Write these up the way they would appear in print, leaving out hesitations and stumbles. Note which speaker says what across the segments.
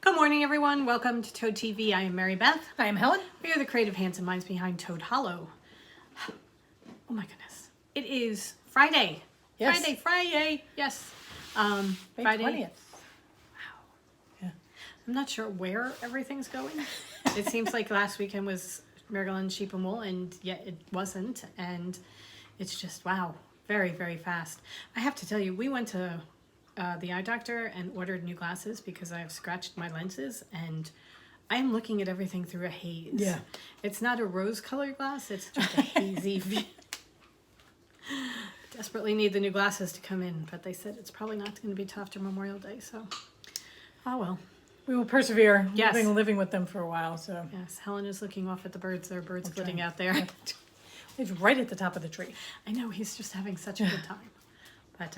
Speaker 1: Good morning, everyone. Welcome to Toad TV. I am Mary Beth.
Speaker 2: I am Helen.
Speaker 1: We are the creative hands and minds behind Toad Hollow. Oh my goodness. It is Friday.
Speaker 2: Yes.
Speaker 1: Friday. Yes.
Speaker 2: May
Speaker 1: Friday.
Speaker 2: 20th.
Speaker 1: Wow.
Speaker 2: Yeah.
Speaker 1: I'm not sure where everything's going. It seems like last weekend was Maryland Sheep and Wool, and yet it wasn't. And it's just, wow, very, very fast. I have to tell you, we went to the eye doctor and ordered new glasses because I've scratched my lenses, and I'm looking at everything through a haze.
Speaker 2: Yeah.
Speaker 1: It's not a rose-colored glass, it's just a hazy view. Desperately need the new glasses to come in, but they said it's probably not going to be till after Memorial Day, so oh well.
Speaker 2: We will persevere.
Speaker 1: Yes.
Speaker 2: We've been living with them for a while, so.
Speaker 1: Yes, Helen is looking off at the birds. There are birds
Speaker 2: That's
Speaker 1: flitting
Speaker 2: right.
Speaker 1: out there.
Speaker 2: Yep. He's right at the top of the tree.
Speaker 1: I know, he's just having such a good time. But,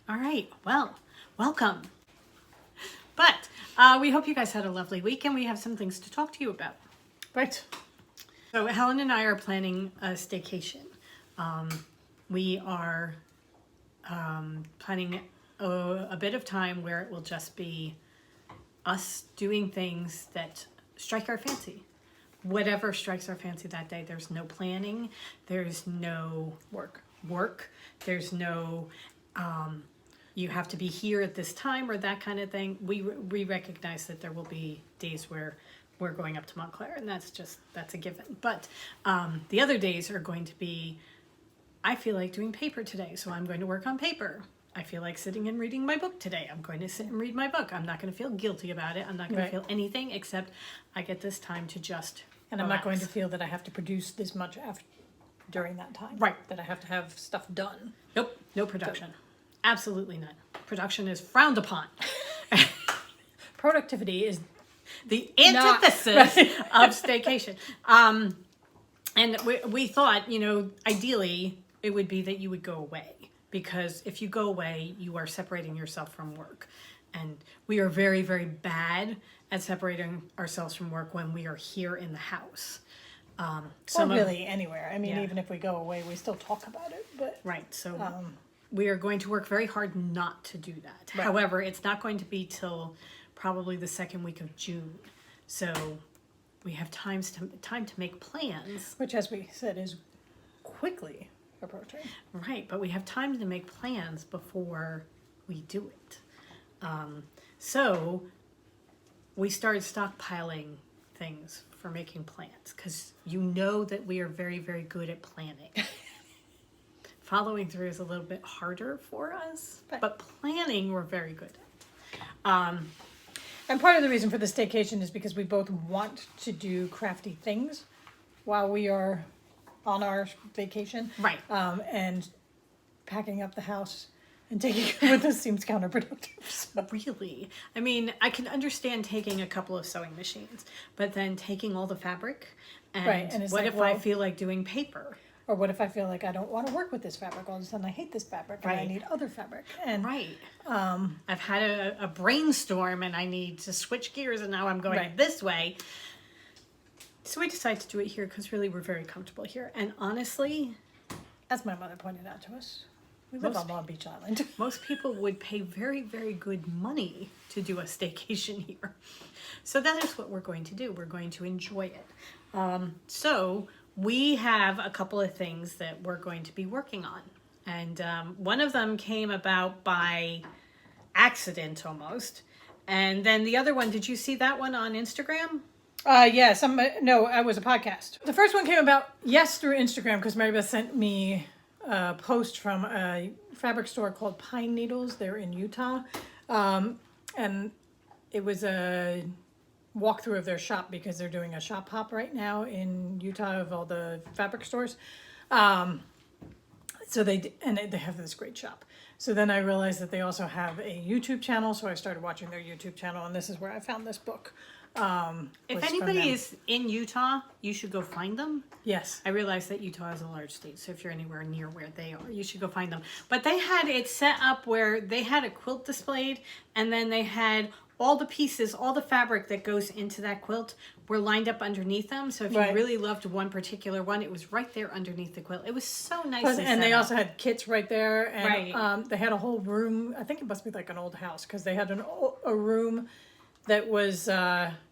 Speaker 1: all right, well, welcome. But we hope you guys had a lovely week, and we have some things to talk to you about.
Speaker 2: Right.
Speaker 1: So Helen and I are planning a staycation. We are planning a bit of time where it will just be us doing things that strike our fancy. Whatever strikes our fancy that day. There's no planning. There's no work. There's no you have to be here at this time or that kind of thing. We recognize that there will be days where we're going up to Montclair, and that's a given. But the other days are going to be, I feel like doing paper today, so I'm going to work on paper. I feel like sitting and reading my book today. I'm going to sit and read my book. I'm not going to feel guilty about it. I'm not going to feel anything except I get this time to just
Speaker 2: And I'm not going to feel that I have to produce this much during that time.
Speaker 1: Right.
Speaker 2: That I have to have stuff done.
Speaker 1: Nope, no production. Absolutely none. Production is frowned upon.
Speaker 2: Productivity is
Speaker 1: The antithesis of staycation. And we thought, ideally it would be that you would go away. Because if you go away, you are separating yourself from work. And we are very, very bad at separating ourselves from work when we are here in the house.
Speaker 2: really anywhere. I mean,
Speaker 1: Yeah.
Speaker 2: even if we go away, we still talk about it. But
Speaker 1: Right, so we are going to work very hard not to do that.
Speaker 2: Right.
Speaker 1: However, it's not going to be till probably the second week of June. So we have time to make plans.
Speaker 2: which, as we said, is quickly approaching.
Speaker 1: Right, but we have time to make plans before we do it. So we started stockpiling things for making plans because you know that we are very, very good at planning. Following through is a little bit harder for us, but planning we're very good at.
Speaker 2: And part of the reason for the staycation is because we both want to do crafty things while we are on our vacation.
Speaker 1: Right.
Speaker 2: And packing up the house and taking it with us seems counterproductive. So.
Speaker 1: Really? I mean, I can understand taking a couple of sewing machines, but then taking all the fabric and,
Speaker 2: Right, and it's
Speaker 1: what
Speaker 2: like,
Speaker 1: if I
Speaker 2: well-
Speaker 1: feel like doing paper?
Speaker 2: Or what if I feel like I don't want to work with this fabric? All of a sudden I hate this fabric and I
Speaker 1: Right.
Speaker 2: need other fabric. And
Speaker 1: Right. I've had a brainstorm and I need to switch gears and now I'm going
Speaker 2: Right.
Speaker 1: this way. So we decided to do it here because really we're very comfortable here. And honestly,
Speaker 2: as my mother pointed out to us, we live on Long Beach Island.
Speaker 1: most people would pay very, very good money to do a staycation here. So that is what we're going to do. We're going to enjoy it. So we have a couple of things that we're going to be working on. And one of them came about by accident almost. And then the other one, did you see that one on Instagram?
Speaker 2: Yes, no, it was a podcast. The first one came about, through Instagram, because Mary Beth sent me a post from a fabric store called Pine Needles. They're in Utah. And it was a walkthrough of their shop because they're doing a shop hop right now in Utah of all the fabric stores. So they have this great shop. So then I realized that they also have a YouTube channel. So I started watching their YouTube channel, and this is where I found this book.
Speaker 1: If anybody is in Utah, you should go find them.
Speaker 2: Yes.
Speaker 1: I realize that Utah is a large state, so if you're anywhere near where they are, you should go find them. But they had it set up where they had a quilt displayed, and then they had all the pieces, all the fabric that goes into that quilt were lined up underneath them. So if you really loved one particular one, it was right there underneath the quilt. It was so nice.
Speaker 2: And they also had kits right there. And
Speaker 1: Right.
Speaker 2: they had a whole room. I think it must be like an old house because they had a room that was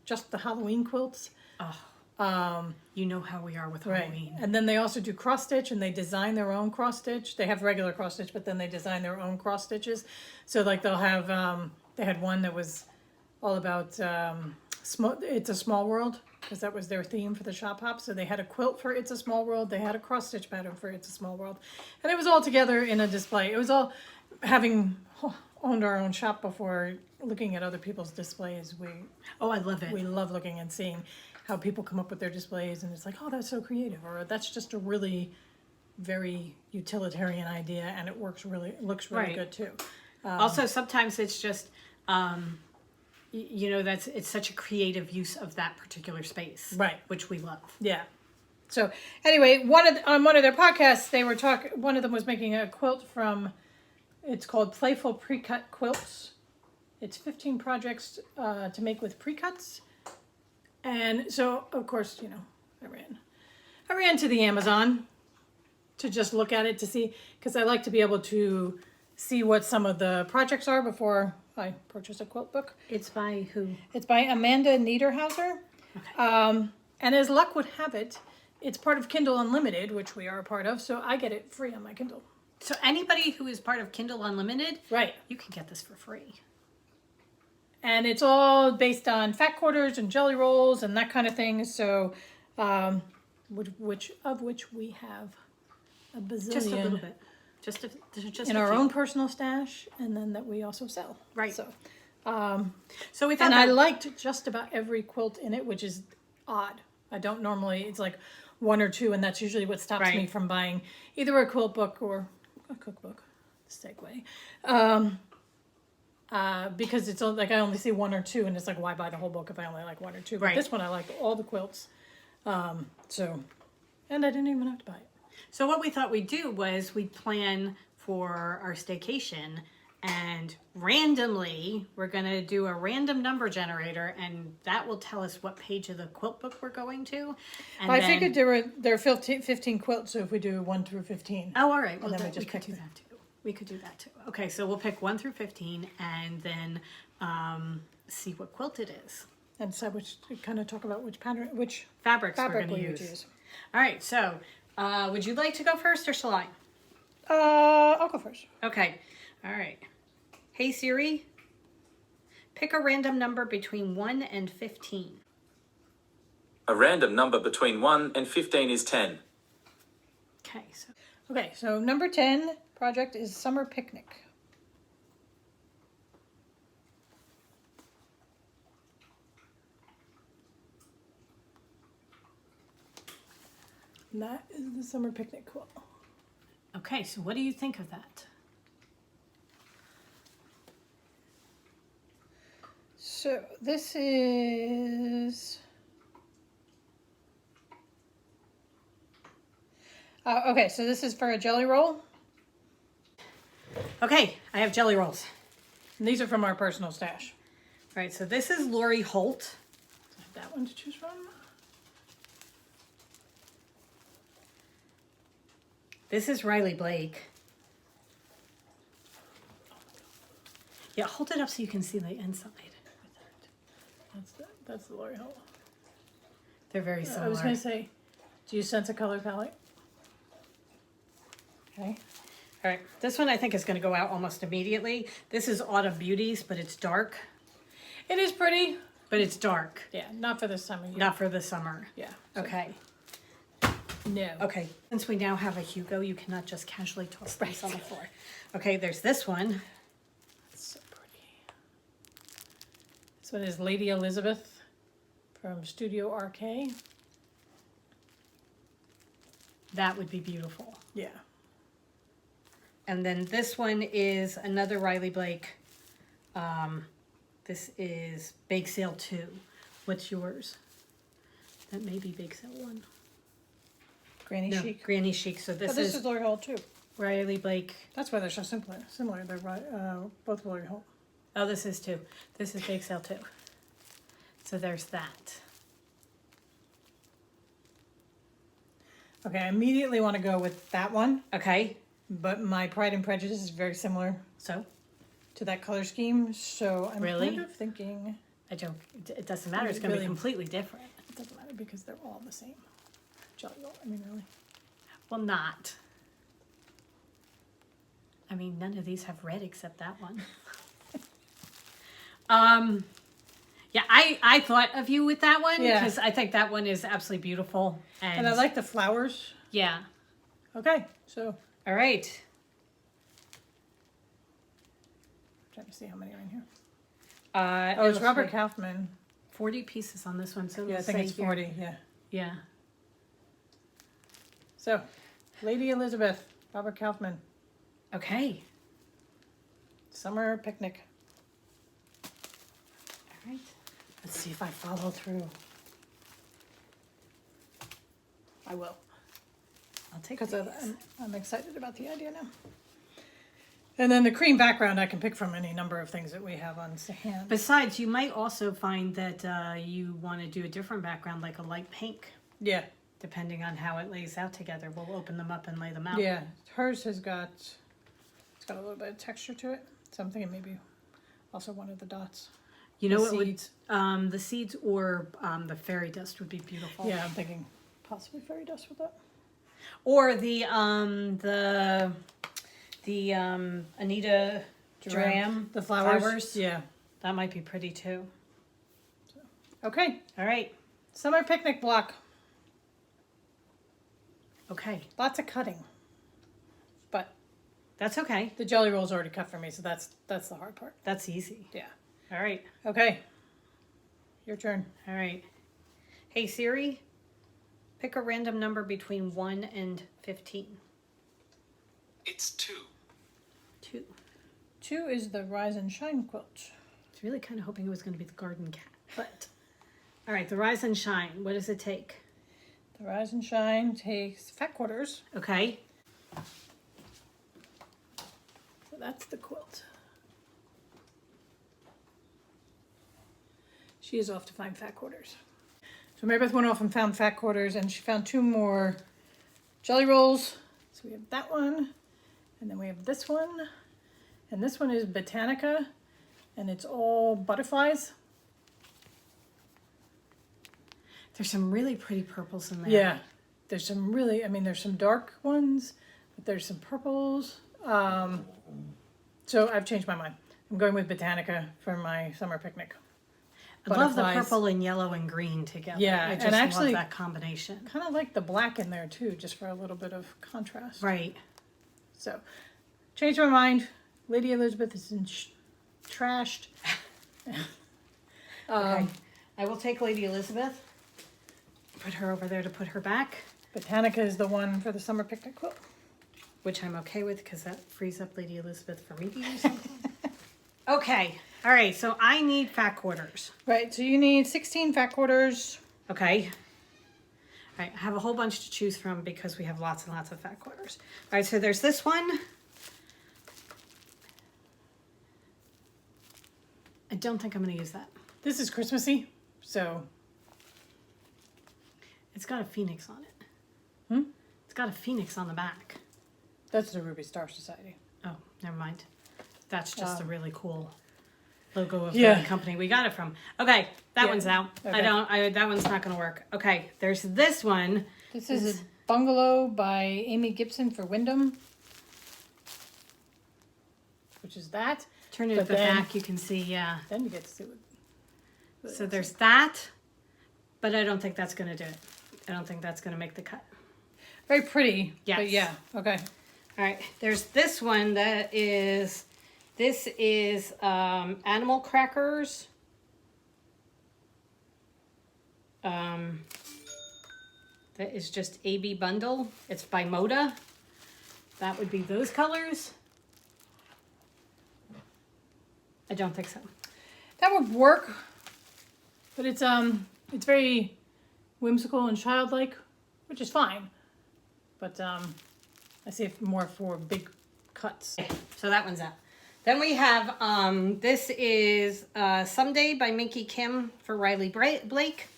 Speaker 2: just the Halloween quilts.
Speaker 1: You know how we are with
Speaker 2: Right.
Speaker 1: Halloween.
Speaker 2: And then they also do cross stitch, and they design their own cross stitch. They have regular cross stitch, but then they design their own cross stitches. So like they'll have they had one that was all about It's a Small World, because that was their theme for the shop hop. So they had a quilt for It's a Small World. They had a cross stitch pattern for It's a Small World, and it was all together in a display. It was all having owned our own shop before. Looking at other people's displays,
Speaker 1: Oh, I love it.
Speaker 2: we love looking and seeing how people come up with their displays, and it's like, oh, that's so creative, or that's just a really very utilitarian idea, and it looks really
Speaker 1: Right.
Speaker 2: good too.
Speaker 1: Also, sometimes it's just, it's such a creative use of that particular space.
Speaker 2: Right.
Speaker 1: Which we love.
Speaker 2: Yeah. So anyway, on one of their podcasts, they were one of them was making a quilt it's called Playful Pre-Cut Quilts. It's 15 projects to make with pre-cuts. And so, of course, I ran to the Amazon to just look at it to see, because I like to be able to see what some of the projects are before I purchase a quilt book.
Speaker 1: It's by who?
Speaker 2: It's by Amanda Niederhauser. Okay. And as luck would have it, it's part of Kindle Unlimited, which we are a part of, so I get it free on my Kindle.
Speaker 1: So anybody who is part of Kindle Unlimited,
Speaker 2: right,
Speaker 1: you can get this for free.
Speaker 2: And it's all based on fat quarters and jelly rolls and that kind of thing. So, which we have a bazillion.
Speaker 1: Just a little bit. Just
Speaker 2: in our own personal stash, and then that we also sell.
Speaker 1: Right.
Speaker 2: So
Speaker 1: we thought
Speaker 2: and I liked just about every quilt in it, which is odd. I don't normally. It's like one or two, and that's usually what stops me from buying either a quilt book or a cookbook. Segue. Because it's like I only see one or two, and it's like, why buy the whole book if I only like one or two? But this one I like all the quilts. And I didn't even have to buy it.
Speaker 1: So what we thought we'd do was we'd plan for our staycation, and randomly we're going to do a random number generator, and that will tell us what page of the quilt book we're going to. And
Speaker 2: I figured there are 15 quilts, so if we do 1 through 15.
Speaker 1: Oh, all right. Well,
Speaker 2: then
Speaker 1: then
Speaker 2: we just
Speaker 1: we could do that too. We could do that too. Okay, so we'll pick 1 through 15 and then see what quilt it is.
Speaker 2: And decide kind of talk about which pattern, which
Speaker 1: fabrics we're
Speaker 2: fabric
Speaker 1: going to
Speaker 2: we
Speaker 1: use. All right, so would you like to go first or shall I?
Speaker 2: I'll go first.
Speaker 1: Okay, all right. Hey Siri, pick a random number between 1 and 15.
Speaker 3: A random number between 1 and 15 is 10.
Speaker 1: Okay,
Speaker 2: so number 10 project is Summer Picnic. And that is the Summer Picnic quilt.
Speaker 1: Okay, so what do you think of that?
Speaker 2: So this is... okay, so this is for a jelly roll.
Speaker 1: Okay, I have jelly rolls.
Speaker 2: And these are from our personal stash.
Speaker 1: All right, so this is Lori Holt.
Speaker 2: I have that one to choose from.
Speaker 1: This is Riley Blake. Yeah, hold it up so you can see the inside.
Speaker 2: That's the Lori Holt.
Speaker 1: They're very similar.
Speaker 2: I was going to say, do you sense a color palette? Okay.
Speaker 1: All right, this one I think is going to go out almost immediately. This is Autumn Beauties, but it's dark.
Speaker 2: It is pretty.
Speaker 1: But it's dark.
Speaker 2: Yeah, not for this time of year.
Speaker 1: Not for the summer.
Speaker 2: Yeah.
Speaker 1: Okay.
Speaker 2: No.
Speaker 1: Okay, since we now have a Hugo, you cannot just casually toss these on the floor. Okay, there's this one.
Speaker 2: That's so pretty. This one is Lady Elizabeth from Studio RK.
Speaker 1: That would be beautiful.
Speaker 2: Yeah.
Speaker 1: And then this one is another Riley Blake. This is Bake Sale 2. What's yours? That may be Bake Sale 1.
Speaker 2: Granny
Speaker 1: No,
Speaker 2: Chic.
Speaker 1: Granny Chic. So this
Speaker 2: is Lori Holt too.
Speaker 1: Riley Blake.
Speaker 2: That's why they're so similar. They're both Lori Holt.
Speaker 1: Oh, this is 2. This is Bake Sale 2. So there's that.
Speaker 2: Okay, I immediately want to go with that one.
Speaker 1: Okay.
Speaker 2: But my Pride and Prejudice is very similar
Speaker 1: So?
Speaker 2: to that color scheme. So I'm
Speaker 1: Really?
Speaker 2: kind of thinking...
Speaker 1: it doesn't matter. It's going to be
Speaker 2: Really?
Speaker 1: completely different.
Speaker 2: It doesn't matter because they're all the same. Jelly roll, I mean, really.
Speaker 1: Well, not. I mean, none of these have red except that one. Yeah, I thought of you with that one
Speaker 2: Yeah.
Speaker 1: because I think that one is absolutely beautiful.
Speaker 2: And I like the flowers.
Speaker 1: Yeah.
Speaker 2: Okay, so
Speaker 1: All right.
Speaker 2: trying to see how many are in here.
Speaker 1: Oh,
Speaker 2: Oh, it's Robert Kaufman.
Speaker 1: 40 pieces on this one. So
Speaker 2: Yeah, I
Speaker 1: let's
Speaker 2: think
Speaker 1: say
Speaker 2: it's
Speaker 1: here.
Speaker 2: 40, yeah.
Speaker 1: Yeah.
Speaker 2: So, Lady Elizabeth, Robert Kaufman,
Speaker 1: Okay.
Speaker 2: Summer Picnic.
Speaker 1: All right.
Speaker 2: Let's see if I follow through. I will.
Speaker 1: I'll take
Speaker 2: Because
Speaker 1: these.
Speaker 2: I'm excited about the idea now. And then the cream background, I can pick from any number of things that we have on hand.
Speaker 1: Besides, you might also find that you want to do a different background, like a light pink,
Speaker 2: Yeah,
Speaker 1: depending on how it lays out together. We'll open them up and lay them out.
Speaker 2: yeah. Hers has got, it's got a little bit of texture to it. So I'm thinking maybe also one of the dots.
Speaker 1: You know
Speaker 2: The
Speaker 1: what
Speaker 2: seeds.
Speaker 1: would the seeds or the fairy dust would be beautiful.
Speaker 2: Yeah, I'm thinking possibly fairy dust with that.
Speaker 1: Or the Anita Dram,
Speaker 2: The flowers. Yeah.
Speaker 1: That might be pretty too.
Speaker 2: Okay,
Speaker 1: All right.
Speaker 2: summer picnic block.
Speaker 1: Okay.
Speaker 2: Lots of cutting. But
Speaker 1: That's okay.
Speaker 2: the jelly roll's already cut for me, so that's the hard part.
Speaker 1: That's easy.
Speaker 2: Yeah.
Speaker 1: All right.
Speaker 2: Okay. Your turn.
Speaker 1: All right. Hey Siri, pick a random number between 1 and 15.
Speaker 4: It's 2.
Speaker 1: 2.
Speaker 2: 2 is the Rise and Shine quilt.
Speaker 1: I was really kind of hoping it was going to be the garden cat, but all right. The Rise and Shine. What does it take?
Speaker 2: The Rise and Shine takes fat quarters.
Speaker 1: Okay.
Speaker 2: So that's the quilt. She is off to find fat quarters. So Marybeth went off and found fat quarters, and she found 2 more jelly rolls. So we have that one, and then we have this one. And this one is Botanica, and it's all butterflies.
Speaker 1: There's some really pretty purples in there.
Speaker 2: Yeah, there's some really, I mean, there's some dark ones, but there's some purples. So I've changed my mind. I'm going with Botanica for my summer picnic.
Speaker 1: I love the
Speaker 2: Butterflies.
Speaker 1: purple and yellow and green together.
Speaker 2: Yeah,
Speaker 1: I
Speaker 2: and
Speaker 1: just
Speaker 2: actually-
Speaker 1: love that combination.
Speaker 2: Kind of like the black in there too, just for a little bit of contrast.
Speaker 1: Right.
Speaker 2: So, changed my mind. Lady Elizabeth is trashed.
Speaker 1: Okay. I will take Lady Elizabeth. Put her over there to put her back,
Speaker 2: Botanica is the one for the summer picnic quilt.
Speaker 1: which I'm okay with because that frees up Lady Elizabeth for me to use something. Okay. All right. So I need fat quarters.
Speaker 2: Right, so you need 16 fat quarters.
Speaker 1: Okay. All right. I have a whole bunch to choose from because we have lots and lots of fat quarters. All right. So there's this one. I don't think I'm going to use that.
Speaker 2: This is Christmassy, so
Speaker 1: It's got a phoenix on it.
Speaker 2: Hmm?
Speaker 1: It's got a phoenix on the back.
Speaker 2: that's the Ruby Star Society.
Speaker 1: Oh, never mind. That's just a really cool logo of
Speaker 2: Yeah.
Speaker 1: the company we got it from. Okay, that
Speaker 2: Yeah.
Speaker 1: one's out.
Speaker 2: Okay.
Speaker 1: That one's not going to work. Okay, there's this one.
Speaker 2: This is a bungalow by Amy Gibson for Wyndham, which is that.
Speaker 1: Turn it
Speaker 2: But
Speaker 1: at the
Speaker 2: then-
Speaker 1: back, you can see, yeah.
Speaker 2: Then you get to see what.
Speaker 1: So there's that, but I don't think that's going to do it. I don't think that's going to make the cut.
Speaker 2: Very pretty.
Speaker 1: Yes.
Speaker 2: But yeah, okay.
Speaker 1: All right, there's this one that is, this is Animal Crackers. That is just AB Bundle. It's by Moda. That would be those colors. I don't think so.
Speaker 2: That would work, but it's very whimsical and childlike, which is fine. But I see it more for big cuts.
Speaker 1: So that one's out. Then we have, this is Someday by Minky Kim for Riley Blake.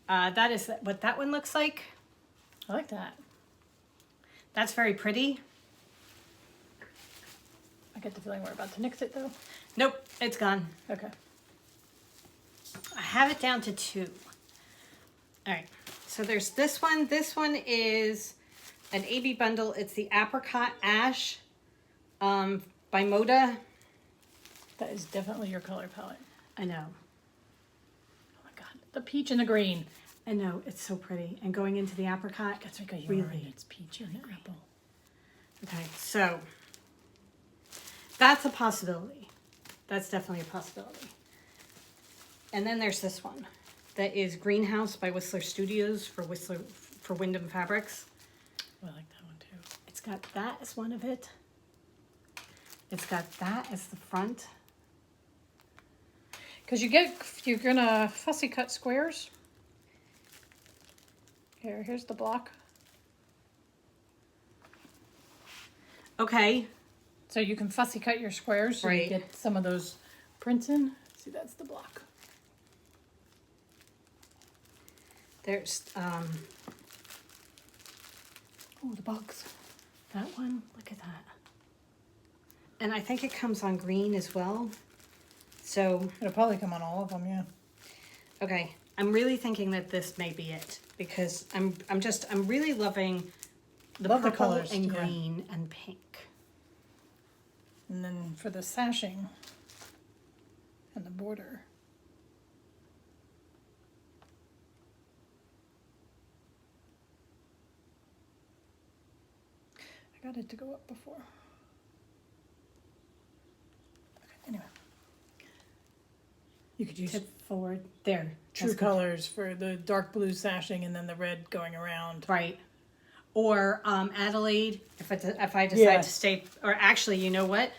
Speaker 1: That is what that one looks like.
Speaker 2: I like that.
Speaker 1: That's very pretty.
Speaker 2: I get the feeling we're about to nix it though.
Speaker 1: Nope, it's gone.
Speaker 2: Okay.
Speaker 1: I have it down to 2. All right. So there's this one. This one is an AB bundle. It's the Apricot Ash by Moda.
Speaker 2: That is definitely your color palette.
Speaker 1: I know.
Speaker 2: Oh my god, the peach and the green.
Speaker 1: I know. It's so pretty. And going into the apricot.
Speaker 2: That's like a
Speaker 1: really.
Speaker 2: yarn. It's peach and apple.
Speaker 1: Okay. So that's a possibility. That's definitely a possibility. And then there's this one. That is Greenhouse by Whistler Studios for Wyndham Fabrics.
Speaker 2: Oh, I like that one too.
Speaker 1: It's got that as one of it. It's got that as the front.
Speaker 2: Because you're gonna fussy cut squares. Here's the block.
Speaker 1: Okay.
Speaker 2: So you can fussy cut your squares so
Speaker 1: Right.
Speaker 2: you get some of those prints in. See, that's the block.
Speaker 1: There's oh, the bugs. That one. Look at that. And I think it comes on green as well. So
Speaker 2: It'll probably come on all of them, yeah.
Speaker 1: okay. I'm really thinking that this may be it because I'm really loving the
Speaker 2: Love the
Speaker 1: purple
Speaker 2: colors,
Speaker 1: and
Speaker 2: yeah.
Speaker 1: green and pink.
Speaker 2: And then for the sashing and the border. I got it to go up before. Okay, anyway. You could use
Speaker 1: Tip forward there.
Speaker 2: true
Speaker 1: That's good.
Speaker 2: colors for the dark blue sashing and then the red going around.
Speaker 1: Right. Or Adelaide, if I decide
Speaker 2: Yes.
Speaker 1: to stay, or actually, you know what?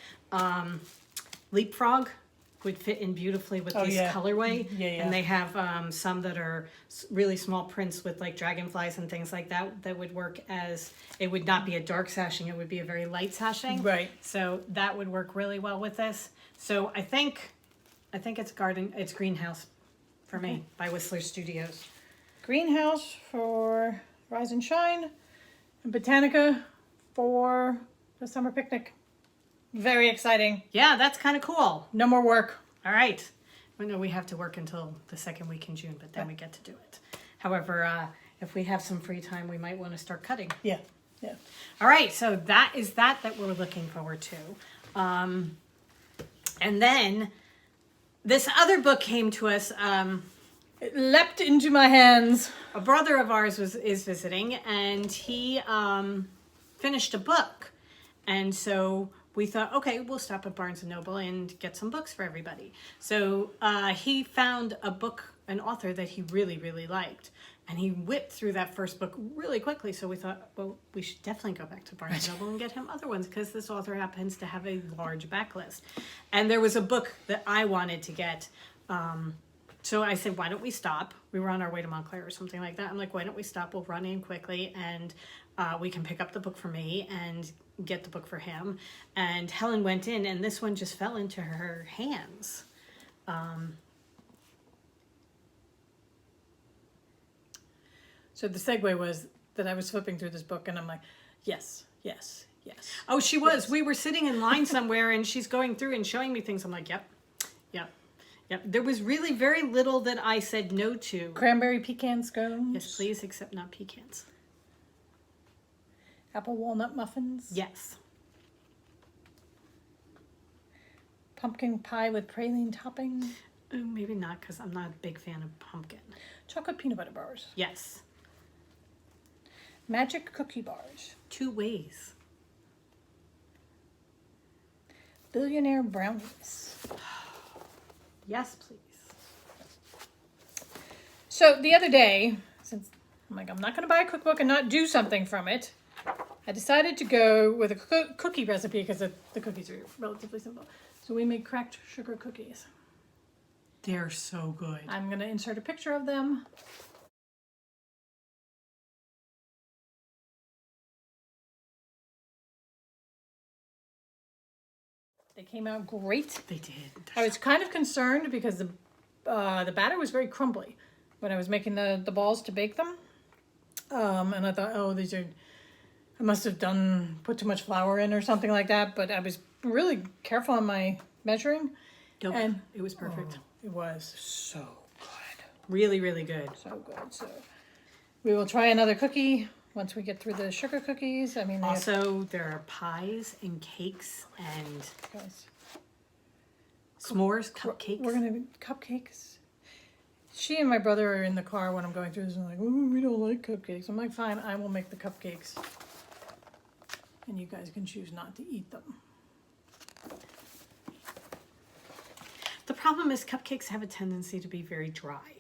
Speaker 1: Leapfrog would fit in beautifully with
Speaker 2: Oh,
Speaker 1: this
Speaker 2: yeah.
Speaker 1: colorway.
Speaker 2: Yeah, yeah.
Speaker 1: And they have some that are really small prints with like dragonflies and things like that that would work as, it would not be a dark sashing, it would be a very light sashing.
Speaker 2: Right.
Speaker 1: So that would work really well with this. So I think it's Greenhouse for me by Whistler Studios.
Speaker 2: Greenhouse for Rise and Shine, and Botanica for the summer picnic. Very exciting.
Speaker 1: Yeah, that's kind of cool.
Speaker 2: No more work.
Speaker 1: All right. Well, no, we have to work until the second week in June, but then we get to do it. However, if we have some free time, we might want to start cutting.
Speaker 2: Yeah, yeah.
Speaker 1: All right, so that is that we're looking forward to. And then this other book came to us.
Speaker 2: It leapt into my hands.
Speaker 1: A brother of ours is visiting, and he finished a book. And so we thought, okay, we'll stop at Barnes & Noble and get some books for everybody. So he found a book, an author that he really, really liked. And he whipped through that first book really quickly. So we thought, well, we should definitely go back to Barnes & Noble and get him other ones because this author happens to have a large backlist. And there was a book that I wanted to get. So I said, why don't we stop? We were on our way to Montclair or something like that. I'm like, why don't we stop? We'll run in quickly and we can pick up the book for me and get the book for him. And Helen went in and this one just fell into her hands.
Speaker 2: So the segue was that I was flipping through this book and I'm like, yes, yes, yes.
Speaker 1: Oh, she was. Yes. We were sitting in line somewhere and she's going through and showing me things. I'm like, yep, yep, yep. There was really very little that I said no to.
Speaker 2: Cranberry pecan scones.
Speaker 1: Yes, please, except not pecans.
Speaker 2: Apple walnut muffins.
Speaker 1: Yes.
Speaker 2: Pumpkin pie with praline topping.
Speaker 1: Maybe not because I'm not a big fan of pumpkin.
Speaker 2: Chocolate peanut butter bars.
Speaker 1: Yes.
Speaker 2: Magic cookie bars.
Speaker 1: 2 ways.
Speaker 2: Billionaire brownies.
Speaker 1: Yes, please.
Speaker 2: So the other day, since I'm like, I'm not going to buy a cookbook and not do something from it, I decided to go with a cookie recipe because the cookies are relatively simple. So we made cracked sugar cookies.
Speaker 1: They're so good.
Speaker 2: I'm going to insert a picture of them. They came out great.
Speaker 1: They did.
Speaker 2: I was kind of concerned because the batter was very crumbly when I was making the balls to bake them. And I thought, oh, I must have put too much flour in or something like that. But I was really careful on my measuring.
Speaker 1: Nope.
Speaker 2: And
Speaker 1: it was perfect.
Speaker 2: It was so
Speaker 1: Really, really good.
Speaker 2: So good. So we will try another cookie once we get through the sugar cookies. I mean, they have-
Speaker 1: Also, there are pies and cakes and
Speaker 2: guys,
Speaker 1: s'mores, cupcakes.
Speaker 2: we're gonna cupcakes. She and my brother are in the car when I'm going through this and like, ooh, we don't like cupcakes. I'm like, fine, I will make the cupcakes. And you guys can choose not to eat them.
Speaker 1: The problem is cupcakes have a tendency to be very dry.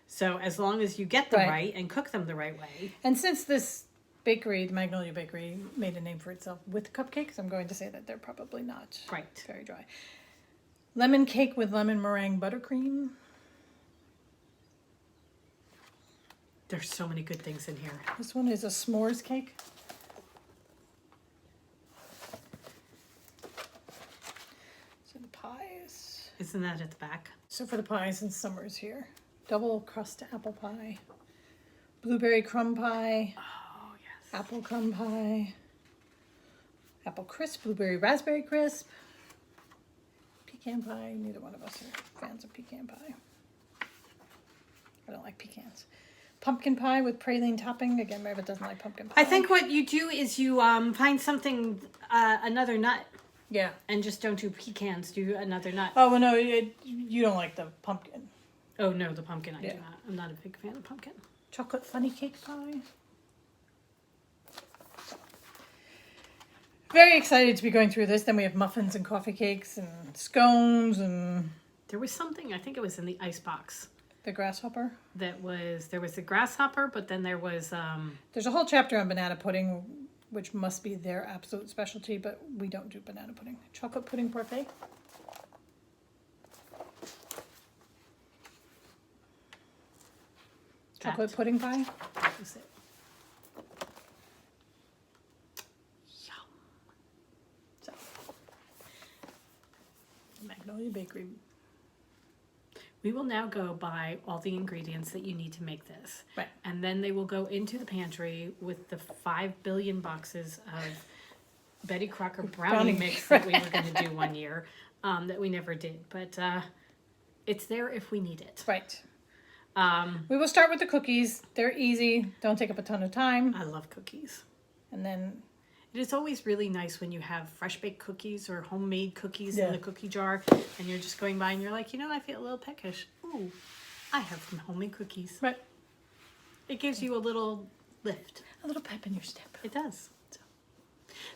Speaker 1: So as long as you get them
Speaker 2: Right.
Speaker 1: right and cook them the right way.
Speaker 2: And since this bakery, the Magnolia Bakery, made a name for itself with cupcakes, I'm going to say that they're probably not
Speaker 1: Right.
Speaker 2: very dry. Lemon cake with lemon meringue buttercream.
Speaker 1: There's so many good things in here.
Speaker 2: This one is a s'mores cake. So the pies.
Speaker 1: Isn't that at the back?
Speaker 2: So for the pies, since summer's here, double crust apple pie, blueberry crumb pie,
Speaker 1: Oh, yes.
Speaker 2: apple crumb pie, apple crisp, blueberry raspberry crisp, pecan pie. Neither one of us are fans of pecan pie. I don't like pecans. Pumpkin pie with praline topping. Again, Meredith doesn't like pumpkin pie.
Speaker 1: I think what you do is you find something, another nut,
Speaker 2: Yeah.
Speaker 1: and just don't do pecans, do another nut.
Speaker 2: Oh, well, no, you don't like the pumpkin.
Speaker 1: Oh, no, the pumpkin I
Speaker 2: Yeah.
Speaker 1: do not. I'm not a big fan of pumpkin.
Speaker 2: Chocolate funny cake pie. Very excited to be going through this. Then we have muffins and coffee cakes and scones and
Speaker 1: There was something, I think it was in the ice box,
Speaker 2: the grasshopper.
Speaker 1: there was the grasshopper, but then there was,
Speaker 2: There's a whole chapter on banana pudding, which must be their absolute specialty, but we don't do banana pudding. Chocolate pudding parfait. Chocolate pudding pie.
Speaker 1: that was it. Yum.
Speaker 2: So, Magnolia Bakery.
Speaker 1: We will now go buy all the ingredients that you need to make this.
Speaker 2: Right.
Speaker 1: And then they will go into the pantry with the 5 billion boxes of Betty Crocker brownie
Speaker 2: Brownie
Speaker 1: mix that we were going to do one year that we never did. But it's there if we need it.
Speaker 2: Right. We will start with the cookies. They're easy. Don't take up a ton of time.
Speaker 1: I love cookies.
Speaker 2: And then,
Speaker 1: It is always really nice when you have fresh baked cookies or homemade cookies
Speaker 2: Yeah.
Speaker 1: in the cookie jar and you're just going by and you're like, you know, I feel a little peckish. Ooh, I have some homemade cookies.
Speaker 2: right,
Speaker 1: It gives you a little lift.
Speaker 2: a little pep in your step.
Speaker 1: It does.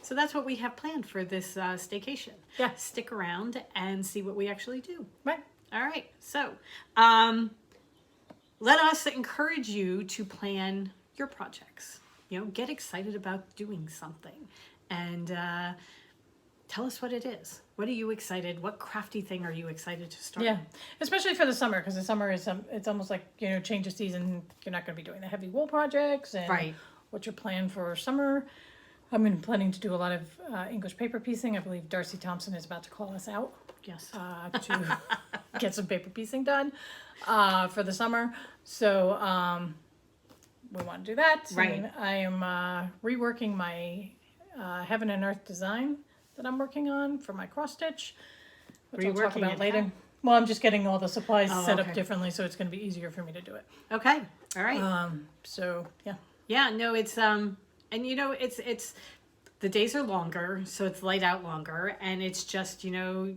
Speaker 1: So that's what we have planned for this staycation.
Speaker 2: Yeah.
Speaker 1: Stick around and see what we actually do.
Speaker 2: Right.
Speaker 1: All right. So let us encourage you to plan your projects. You know, get excited about doing something and tell us what it is. What are you excited? What crafty thing are you excited to start?
Speaker 2: Yeah, especially for the summer, because the summer is it's almost like, you know, change of season. You're not going to be doing the heavy wool projects and
Speaker 1: Right.
Speaker 2: what's your plan for summer. I'm planning to do a lot of English paper piecing. I believe Darcy Thompson is about to call us out
Speaker 1: Yes.
Speaker 2: to get some paper piecing done for the summer. So we want to do that.
Speaker 1: Right.
Speaker 2: And I am reworking my Heaven and Earth design that I'm working on for my cross stitch, which I'll talk
Speaker 1: Reworking
Speaker 2: about
Speaker 1: it
Speaker 2: later.
Speaker 1: how?
Speaker 2: Well, I'm just getting all the supplies
Speaker 1: Oh,
Speaker 2: set
Speaker 1: okay.
Speaker 2: up differently, so it's going to be easier for me to do it.
Speaker 1: Okay. All right.
Speaker 2: So yeah,
Speaker 1: Yeah, no, it's and you know, it's the days are longer, so it's light out longer, and it's just, you know,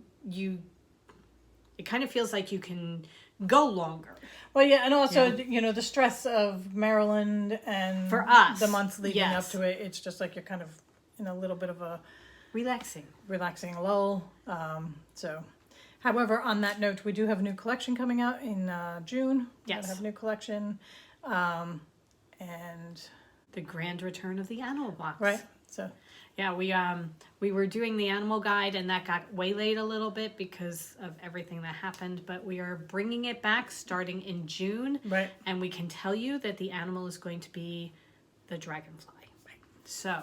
Speaker 1: it kind of feels like you can go longer.
Speaker 2: well, yeah, and also you know the stress of Maryland and
Speaker 1: For us,
Speaker 2: the months leading
Speaker 1: yes.
Speaker 2: up to it. It's just like you're kind of in a little bit of a
Speaker 1: Relaxing.
Speaker 2: relaxing lull. So, however, on that note, we do have a new collection coming out in June.
Speaker 1: Yes.
Speaker 2: We have a new collection, and
Speaker 1: The grand return of the animal box.
Speaker 2: right. So
Speaker 1: Yeah, we were doing the animal guide and that got waylaid a little bit because of everything that happened, but we are bringing it back starting in June.
Speaker 2: right.
Speaker 1: And we can tell you that the animal is going to be the dragonfly. So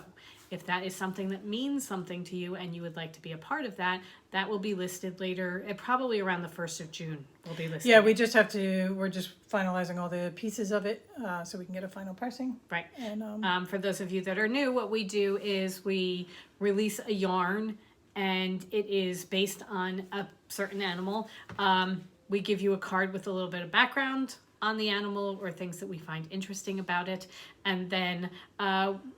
Speaker 1: if that is something that means something to you and you would like to be a part of that, that will be listed later. Probably around the 1st of June will be listed.
Speaker 2: Yeah, we're just finalizing all the pieces of it so we can get a final pricing.
Speaker 1: Right.
Speaker 2: And
Speaker 1: For those of you that are new, what we do is we release a yarn and it is based on a certain animal. We give you a card with a little bit of background on the animal or things that we find interesting about it. And then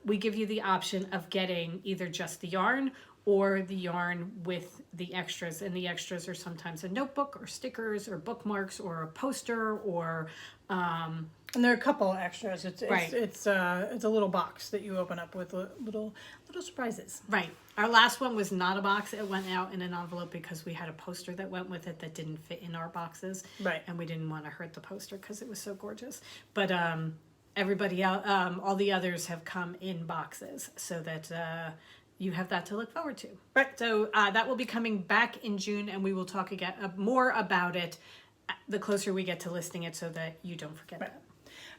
Speaker 1: we give you the option of getting either just the yarn or the yarn with the extras. And the extras are sometimes a notebook or stickers or bookmarks or a poster or...
Speaker 2: and there are a couple extras.
Speaker 1: Right.
Speaker 2: It's a little box that you open up with little surprises.
Speaker 1: Right. Our last one was not a box. It went out in an envelope because we had a poster that went with it that didn't fit in our boxes.
Speaker 2: Right.
Speaker 1: And we didn't want to hurt the poster because it was so gorgeous. But everybody else, all the others have come in boxes so that you have that to look forward to.
Speaker 2: Right.
Speaker 1: So that will be coming back in June, and we will talk again more about it the closer we get to listing it so that you don't forget that.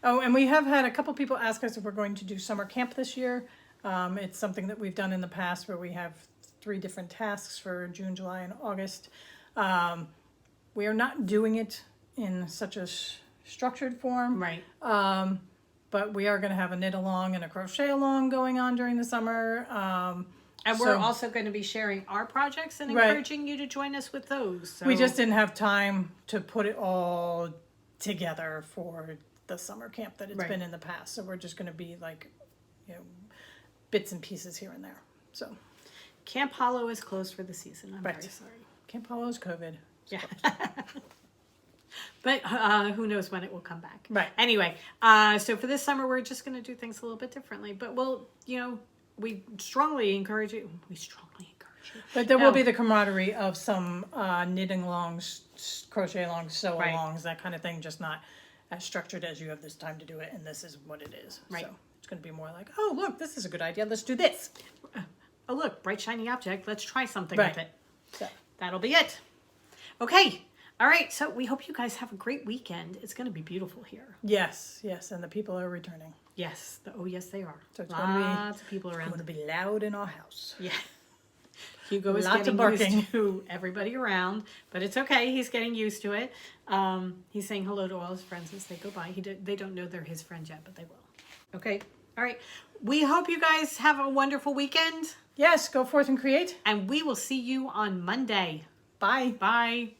Speaker 2: Oh, and we have had a couple people ask us if we're going to do summer camp this year. It's something that we've done in the past where we have 3 different tasks for June, July, and August. We are not doing it in such a structured form.
Speaker 1: Right.
Speaker 2: But we are going to have a knit along and a crochet along going on during the summer.
Speaker 1: And we're also going to be sharing our projects and encouraging you to join us with those. So.
Speaker 2: We just didn't have time to put it all together for the summer camp that it's been in the past. So we're just going to be like, bits and pieces here and there. So
Speaker 1: Camp Hollow is closed for the season. I'm very sorry.
Speaker 2: Camp Hollow is COVID.
Speaker 1: Yeah. But who knows when it will come back.
Speaker 2: Right.
Speaker 1: Anyway, so for this summer, we're just going to do things a little bit differently. But we'll, we strongly encourage you.
Speaker 2: But there will be the camaraderie of some knitting alongs, crochet alongs, sew alongs, that kind of thing. Just not as structured as you have this time to do it, and this is what it is.
Speaker 1: Right.
Speaker 2: So it's going to be more like, oh, look, this is a good idea. Let's do this.
Speaker 1: Oh, look, bright, shiny object. Let's try something
Speaker 2: Right.
Speaker 1: with it.
Speaker 2: So.
Speaker 1: That'll be it. Okay. All right. So we hope you guys have a great weekend. It's going to be beautiful here.
Speaker 2: Yes, and the people are returning.
Speaker 1: Yes. Yes, they are.
Speaker 2: So it's
Speaker 1: Lots of people
Speaker 2: It's
Speaker 1: around.
Speaker 2: going to be loud in our house.
Speaker 1: Yeah. Hugo is
Speaker 2: Lots
Speaker 1: getting
Speaker 2: of barking.
Speaker 1: used to everybody around, but it's okay. He's getting used to it. He's saying hello to all his friends as they go by. They don't know they're his friends yet, but they will. Okay. All right. We hope you guys have a wonderful weekend,
Speaker 2: Yes, go forth and create.
Speaker 1: and we will see you on Monday.
Speaker 2: Bye.
Speaker 1: Bye.